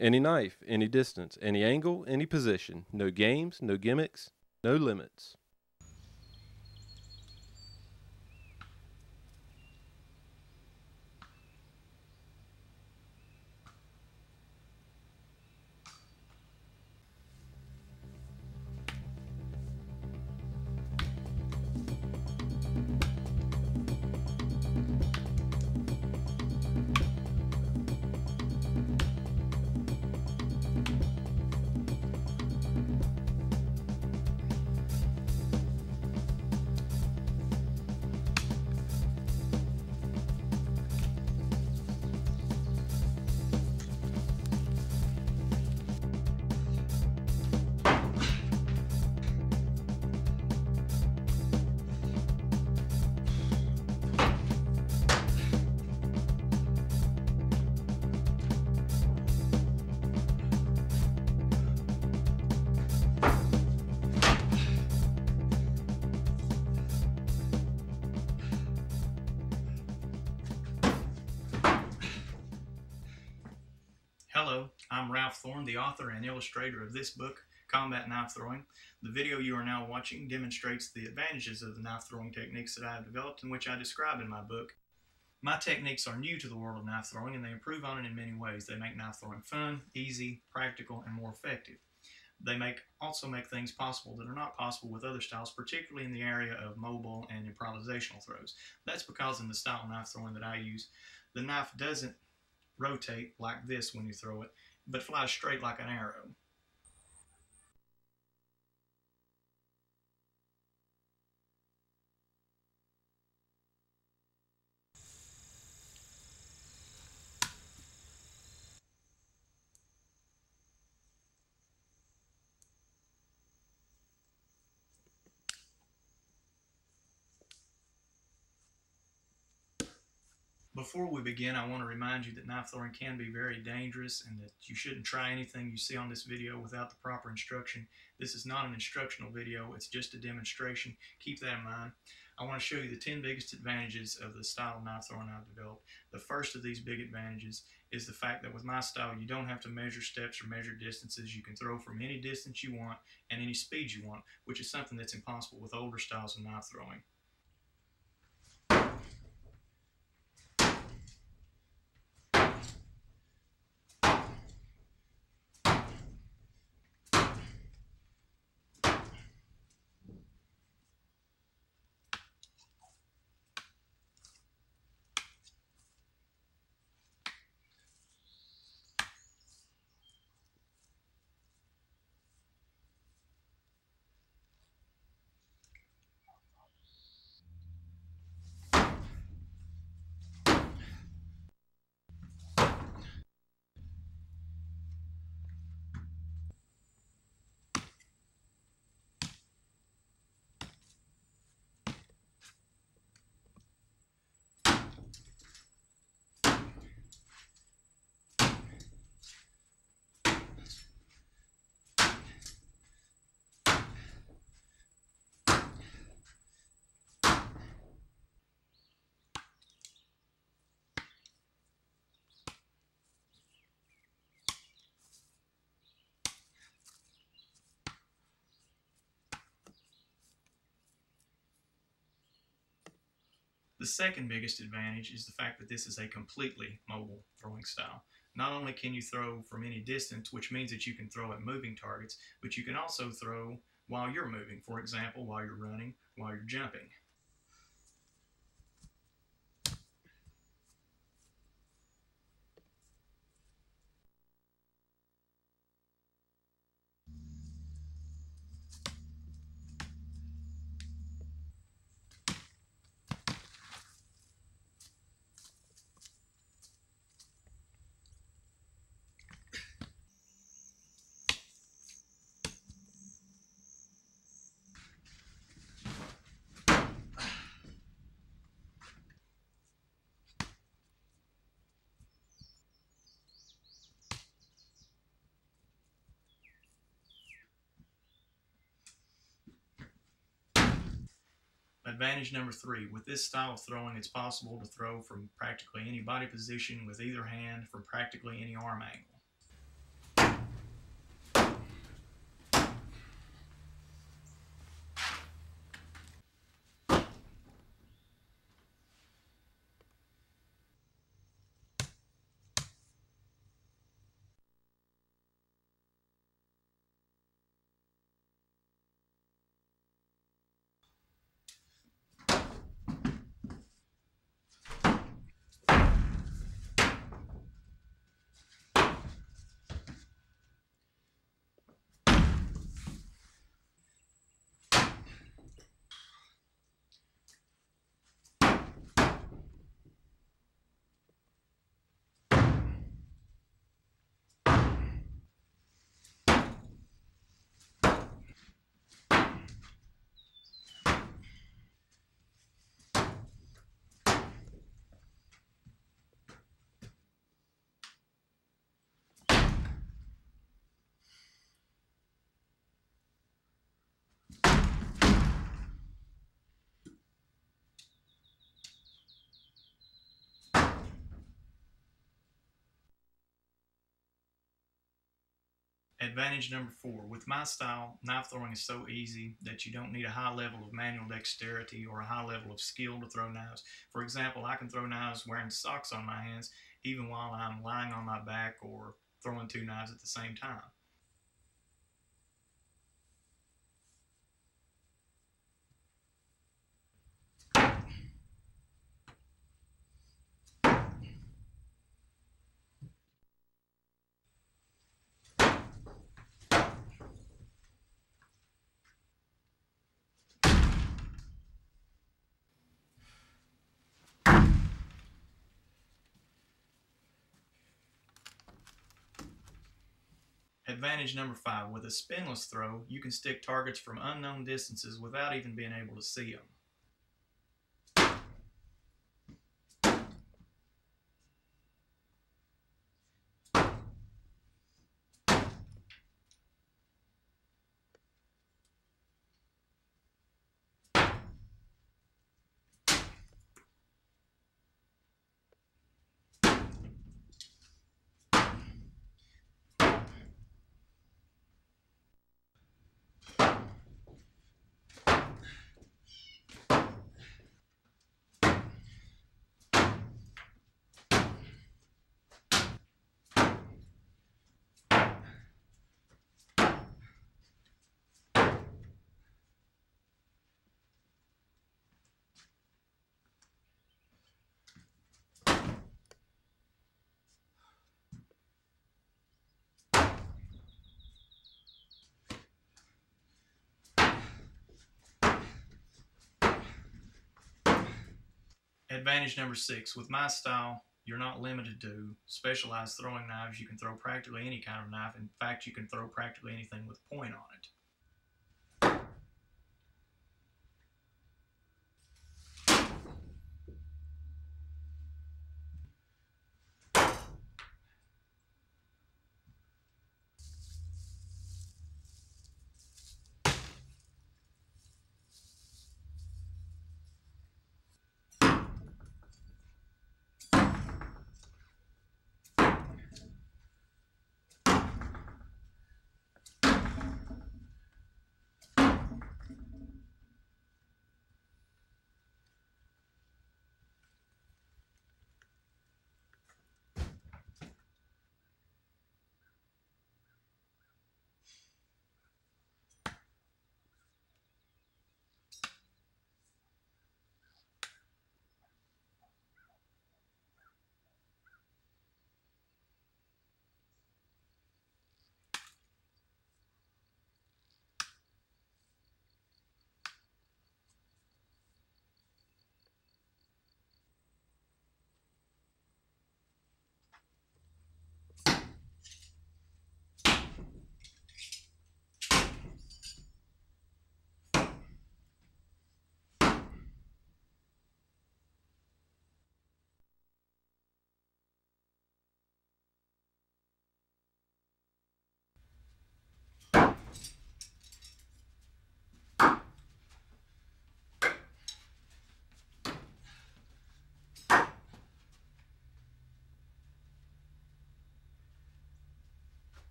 Any knife, any distance, any angle, any position. No games, no gimmicks, no limits. Hello, I'm Ralph Thorn, the author and illustrator of this book, Combat Knife Throwing. The video you are now watching demonstrates the advantages of the knife throwing techniques that I have developed and which I describe in my book. My techniques are new to the world of knife throwing and they improve on it in many ways. They make knife throwing fun, easy, practical, and more effective. They also make things possible that are not possible with other styles, particularly in the area of mobile and improvisational throws. That's because in the style of knife throwing that I use, the knife doesn't rotate like this when you throw it, but flies straight like an arrow. Before we begin, I want to remind you that knife throwing can be very dangerous and that you shouldn't try anything you see on this video without the proper instruction. This is not an instructional video, it's just a demonstration. Keep that in mind. I want to show you the 10 biggest advantages of the style of knife throwing I've developed. The first of these big advantages is the fact that with my style, you don't have to measure steps or measure distances. You can throw from any distance you want and any speed you want, which is something that's impossible with older styles of knife throwing. The second biggest advantage is the fact that this is a completely mobile throwing style. Not only can you throw from any distance, which means that you can throw at moving targets, but you can also throw while you're moving. For example, while you're running, while you're jumping. Advantage number 3, with this style of throwing, it's possible to throw from practically any body position with either hand from practically any arm angle. Advantage number 4. With my style, knife throwing is so easy that you don't need a high level of manual dexterity or a high level of skill to throw knives. For example, I can throw knives wearing socks on my hands even while I'm lying on my back or throwing 2 knives at the same time. Advantage number 5. With a spinless throw, you can stick targets from unknown distances without even being able to see them. Advantage number 6. With my style, you're not limited to specialized throwing knives. You can throw practically any kind of knife. In fact, you can throw practically anything with a point on it.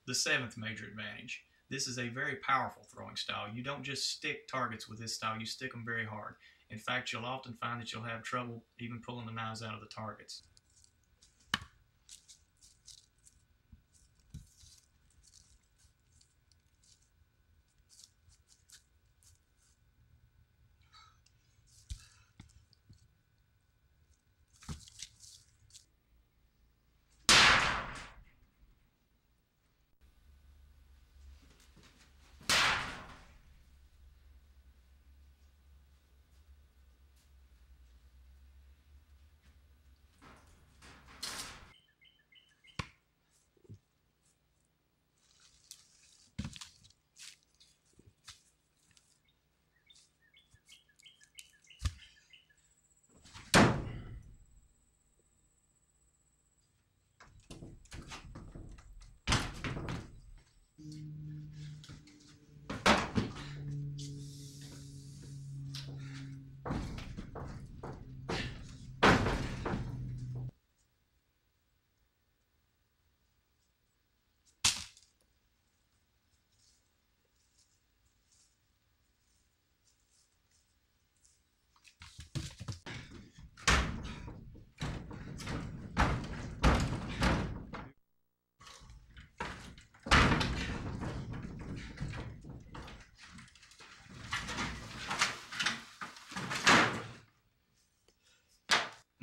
The 7th major advantage. This is a very powerful throwing style. You don't just stick targets with this style, you stick them very hard. In fact, you'll often find that you'll have trouble even pulling the knives out of the targets.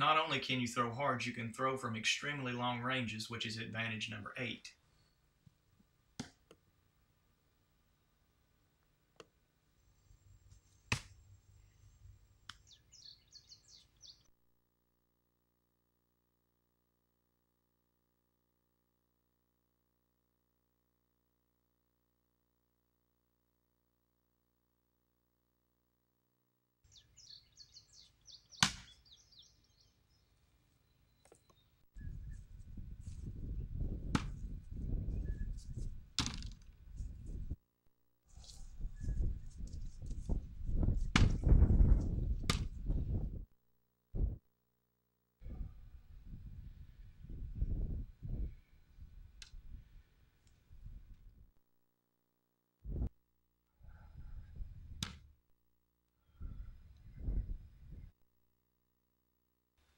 Not only can you throw hard, you can throw from extremely long ranges, which is advantage number 8.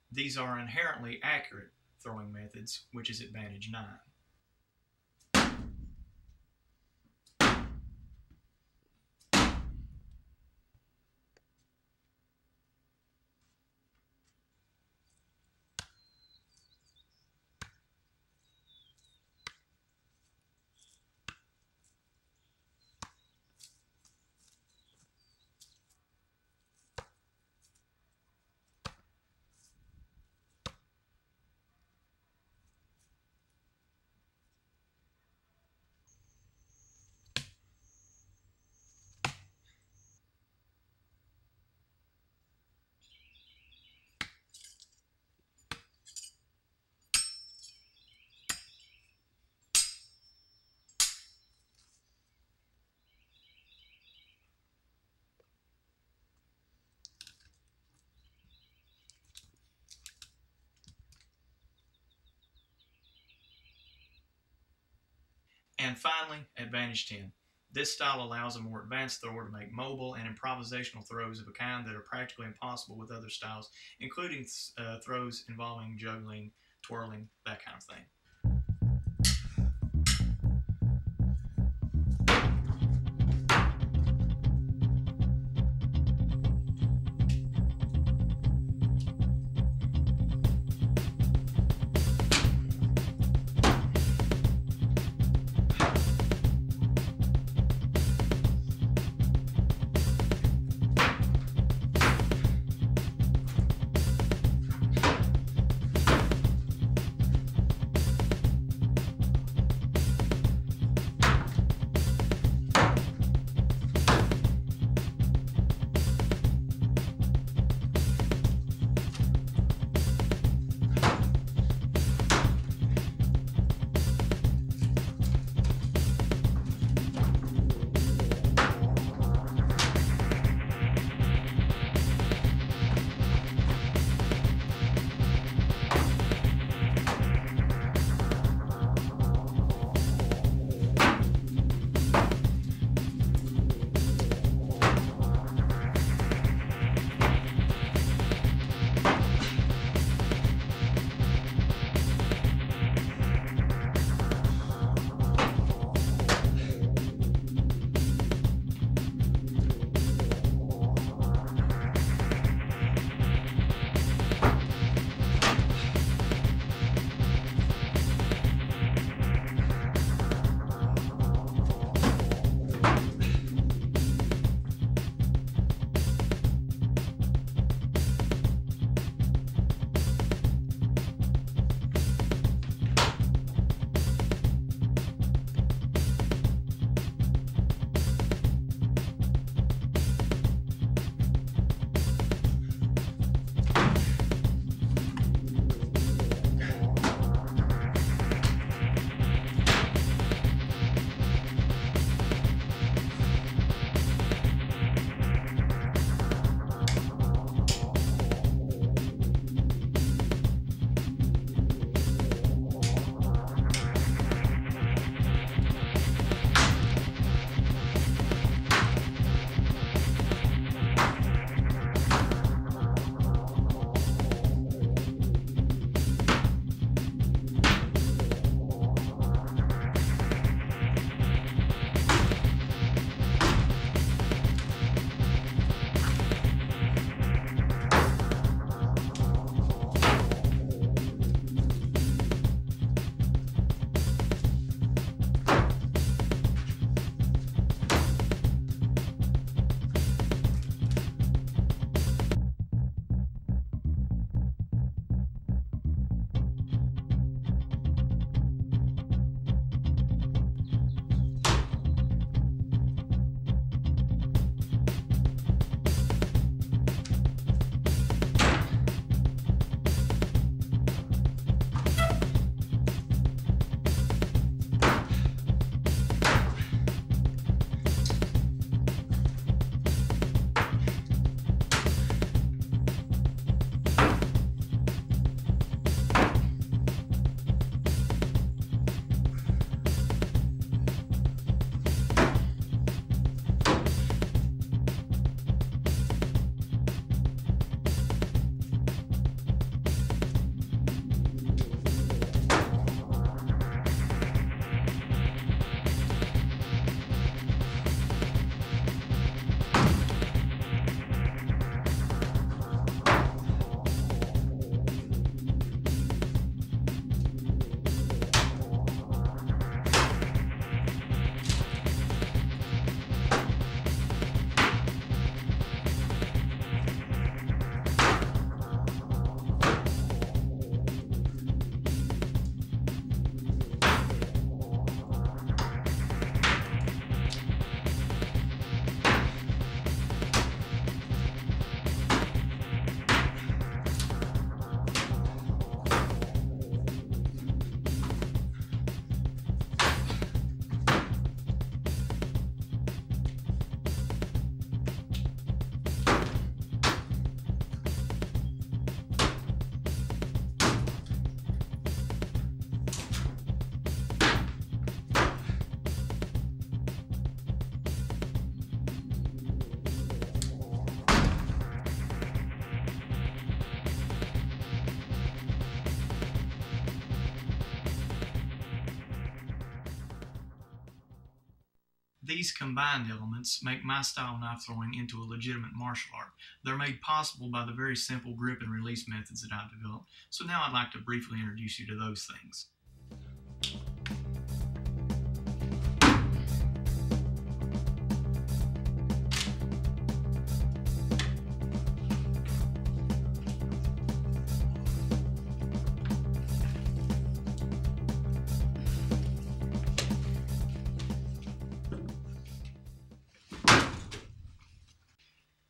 These are inherently accurate throwing methods, which is advantage 9. And finally, advantage 10. This style allows a more advanced thrower to make mobile and improvisational throws of a kind that are practically impossible with other styles, including throws involving juggling, twirling, that kind of thing. These combined elements make my style knife throwing into a legitimate martial art. They're made possible by the very simple grip and release methods that I've developed. So now I'd like to briefly introduce you to those things.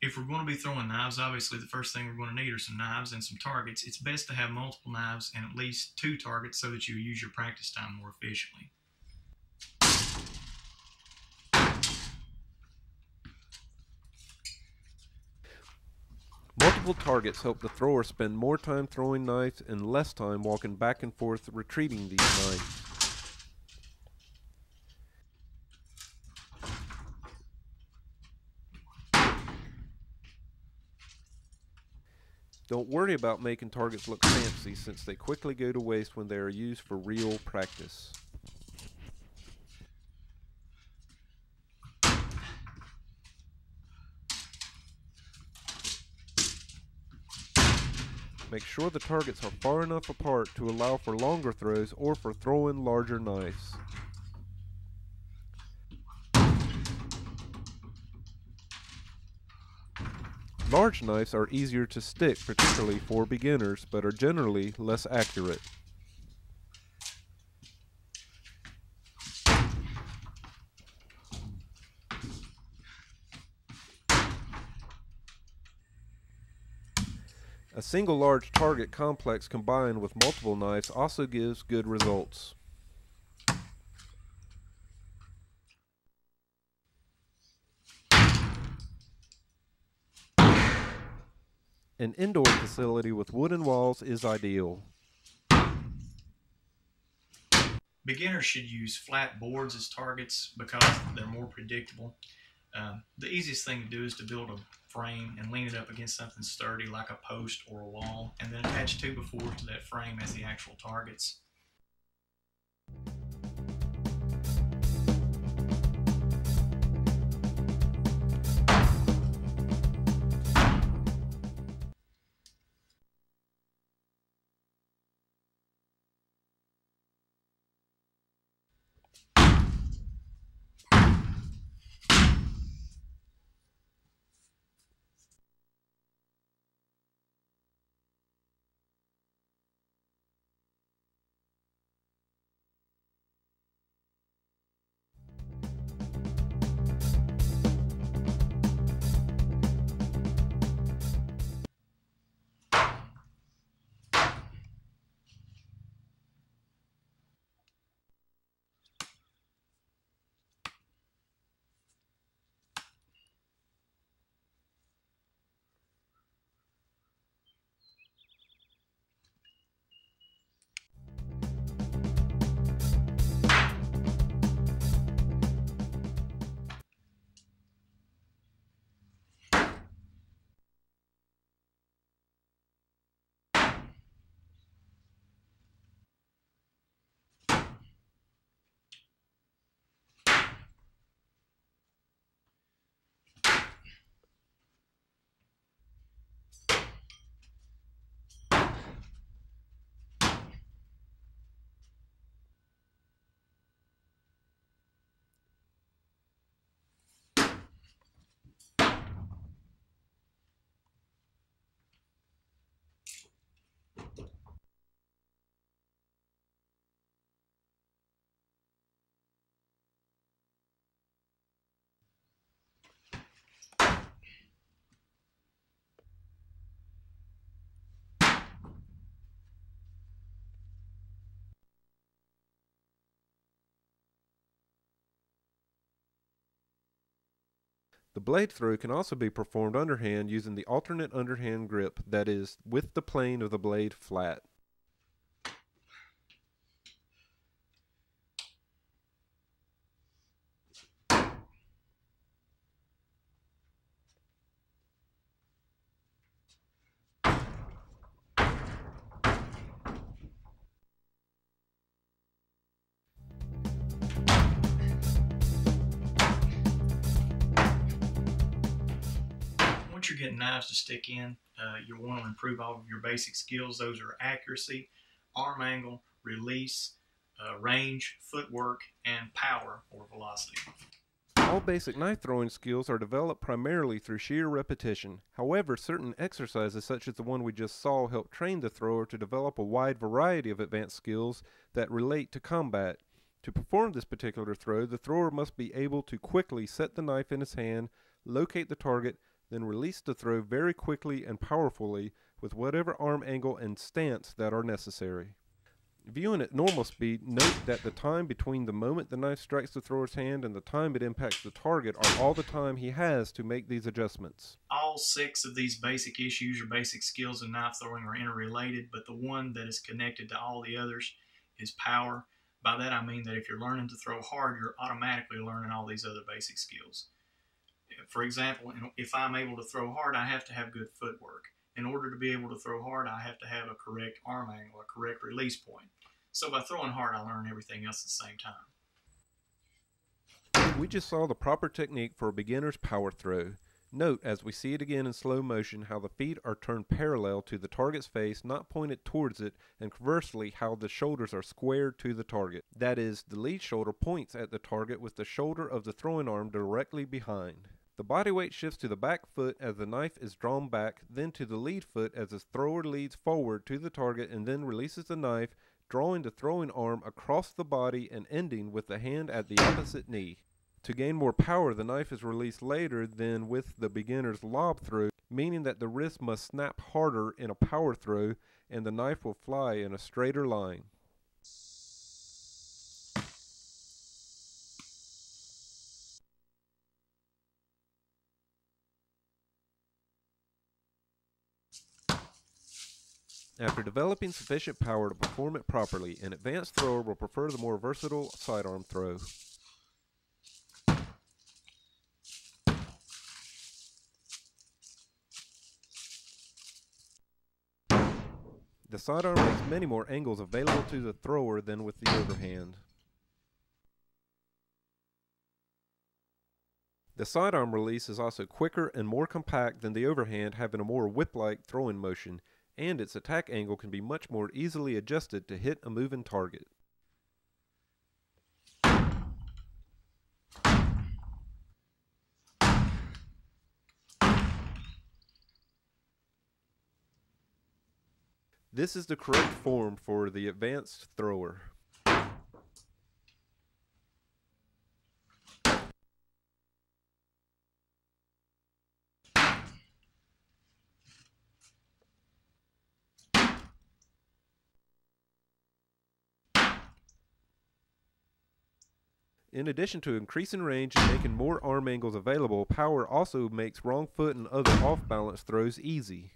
If we're going to be throwing knives, obviously the first thing we're going to need are some knives and some targets. It's best to have multiple knives and at least 2 targets so that you use your practice time more efficiently. Multiple targets help the thrower spend more time throwing knives and less time walking back and forth retrieving these knives. Don't worry about making targets look fancy, since they quickly go to waste when they are used for real practice. Make sure the targets are far enough apart to allow for longer throws or for throwing larger knives. Large knives are easier to stick, particularly for beginners, but are generally less accurate. A single large target complex combined with multiple knives also gives good results. An indoor facility with wooden walls is ideal. Beginners should use flat boards as targets because they're more predictable. The easiest thing to do is to build a frame and lean it up against something sturdy like a post or a wall, and then attach 2x4s to that frame as the actual targets. The blade throw can also be performed underhand using the alternate underhand grip, that is, with the plane of the blade flat. once you're getting knives to stick in, you'll want to improve all of your basic skills. Those are accuracy, arm angle, release, range, footwork, and power or velocity. All basic knife throwing skills are developed primarily through sheer repetition. However, certain exercises such as the one we just saw help train the thrower to develop a wide variety of advanced skills that relate to combat. To perform this particular throw, the thrower must be able to quickly set the knife in his hand, locate the target, then release the throw very quickly and powerfully with whatever arm angle and stance that are necessary. Viewing at normal speed, note that the time between the moment the knife strikes the thrower's hand and the time it impacts the target are all the time he has to make these adjustments. All 6 of these basic issues or basic skills in knife throwing are interrelated, but the one that is connected to all the others is power. By that I mean that if you're learning to throw hard, you're automatically learning all these other basic skills. For example, if I'm able to throw hard, I have to have good footwork. In order to be able to throw hard, I have to have a correct arm angle, a correct release point. So by throwing hard, I learn everything else at the same time. We just saw the proper technique for a beginner's power throw. Note, as we see it again in slow motion, how the feet are turned parallel to the target's face, not pointed towards it, and conversely, how the shoulders are squared to the target. That is, the lead shoulder points at the target with the shoulder of the throwing arm directly behind. The body weight shifts to the back foot as the knife is drawn back, then to the lead foot as the thrower leads forward to the target and then releases the knife, drawing the throwing arm across the body and ending with the hand at the opposite knee. To gain more power, the knife is released later than with the beginner's lob throw, meaning that the wrist must snap harder in a power throw and the knife will fly in a straighter line. After developing sufficient power to perform it properly, an advanced thrower will prefer the more versatile sidearm throw. The sidearm makes many more angles available to the thrower than with the overhand. The sidearm release is also quicker and more compact than the overhand, having a more whip-like throwing motion, and its attack angle can be much more easily adjusted to hit a moving target. This is the correct form for the advanced thrower. In addition to increasing range and making more arm angles available, power also makes wrong foot and other off-balance throws easy.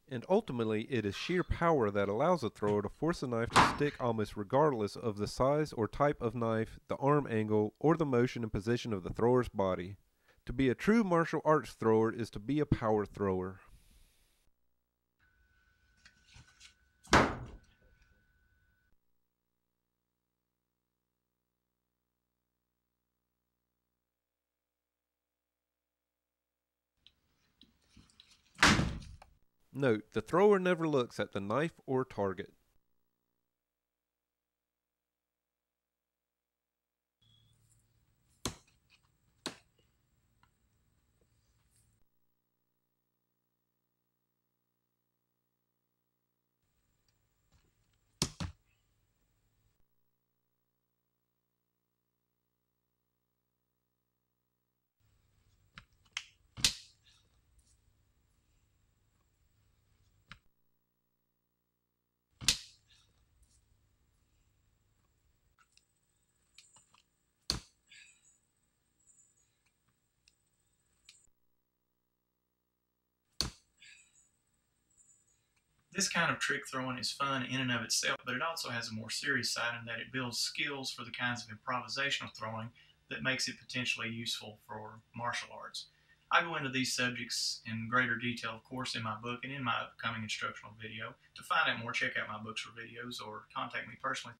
And ultimately, it is sheer power that allows a thrower to force a knife to stick almost regardless of the size or type of knife, the arm angle, or the motion and position of the thrower's body. To be a true martial arts thrower is to be a power thrower. Note, the thrower never looks at the knife or target. This kind of trick throwing is fun in and of itself, but it also has a more serious side in that it builds skills for the kinds of improvisational throwing that makes it potentially useful for martial arts. I go into these subjects in greater detail, of course, in my book and in my upcoming instructional video. To find out more, check out my books or videos or contact me personally.